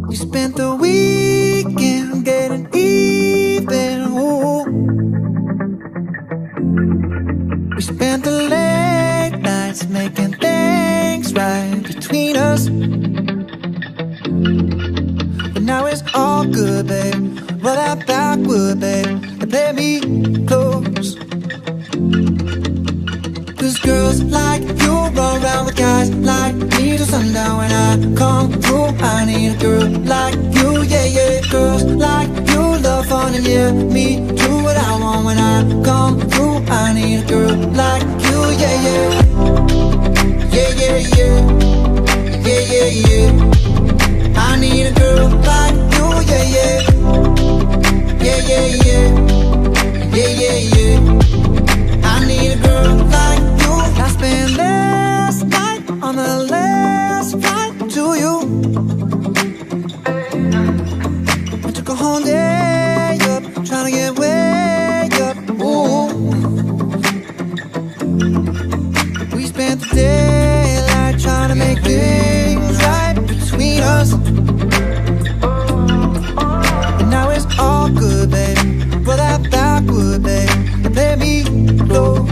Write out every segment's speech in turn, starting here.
We spent the weekend getting even. Ooh. We spent the late nights making things right between us. But now it's all good, babe. Roll that backward, babe, and play me close. Cause girls like you run around with guys like me till sundown. When I come through, I need a girl like you, yeah, yeah. Girls like you love fun and yeah, me do what I want. When I come through, I need a girl like you, yeah, yeah. Yeah, yeah, yeah. Yeah, yeah, yeah. I need a girl like you, yeah, yeah. Yeah, yeah, yeah. Yeah, yeah, yeah. I need a girl like you. I spent last night on the last flight to you. I took a whole day up, trying to get way up. Ooh. We spent the daylight trying to make things right between us. And now it's all good, babe. Roll that backward, babe, and play me close.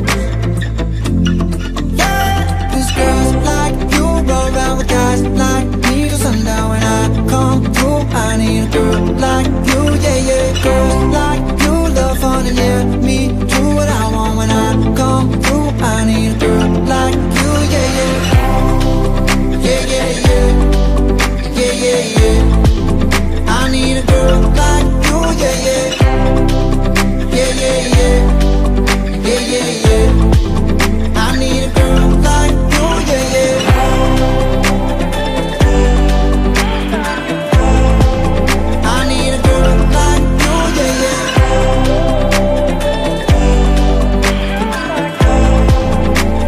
Girls like you roll around with guys like me till sundown. When I come through, I need a girl like you, yeah, yeah. Girls like you love fun and yeah, me do what I want. When I come through, I need a girl like you, yeah, yeah. Yeah, yeah, yeah. Yeah, yeah, yeah. I need a girl like you, yeah, yeah. Yeah, yeah, yeah. Yeah, yeah, yeah. I need a girl like you, yeah, yeah. I need a girl like you, yeah, yeah.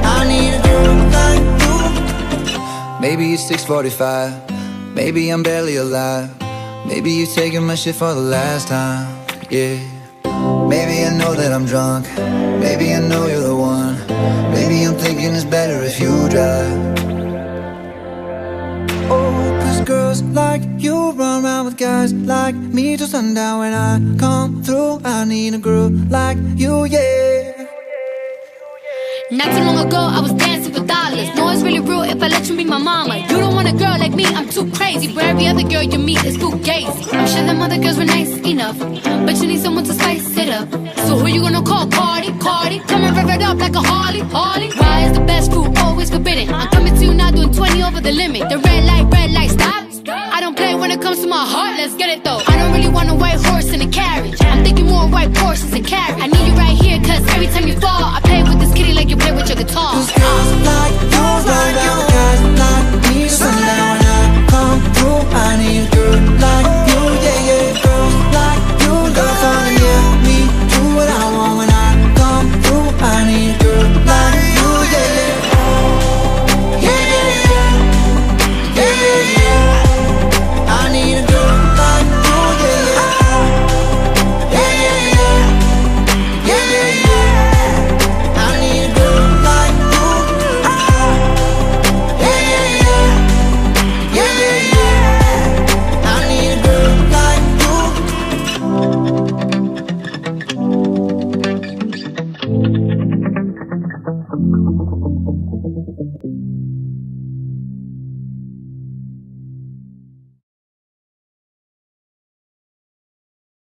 I need a girl like you. Maybe it's 6:45. Maybe I'm barely alive. Maybe you're taking my shit for the last time, yeah. Maybe I know that I'm drunk. Maybe I know you're the one. Maybe I'm thinking it's better if you drive. Oh, cause girls like you run around with guys like me till sundown. When I come through, I need a girl like you, yeah. Not too long ago, I was dancing for dollars. No, it's really real if I let you be my mama. You don't want a girl like me, I'm too crazy. Where every other girl you meet is fugazi. I'm sure them other girls were nice enough, but you need someone to spice it up. So who you gonna call? Cardi, Cardi. Come and rev it up like a Harley, Harley. Why is the best food always forbidden? I'm coming to you now doing 20 over the limit. The red light, stop. I don't play when it comes to my heart, let's get it though. I don't really want a white horse in a carriage. I'm thinking more white horses and carriage. I need you right here, cause every time you fall, I play with this kitty like you play with your guitar. Cause girls like you run around with guys like me till sundown. When I come through, I need a girl like you, yeah, yeah. Girls like you love fun and yeah, me do what I want. When I come through, I need a girl like you, yeah, yeah. Yeah, yeah, yeah. Yeah, yeah, yeah. I need a girl like you, yeah, yeah. Yeah, yeah, yeah. Yeah, yeah, yeah. I need a girl like you. Yeah, yeah, yeah. Yeah, yeah, yeah. I need a girl like you.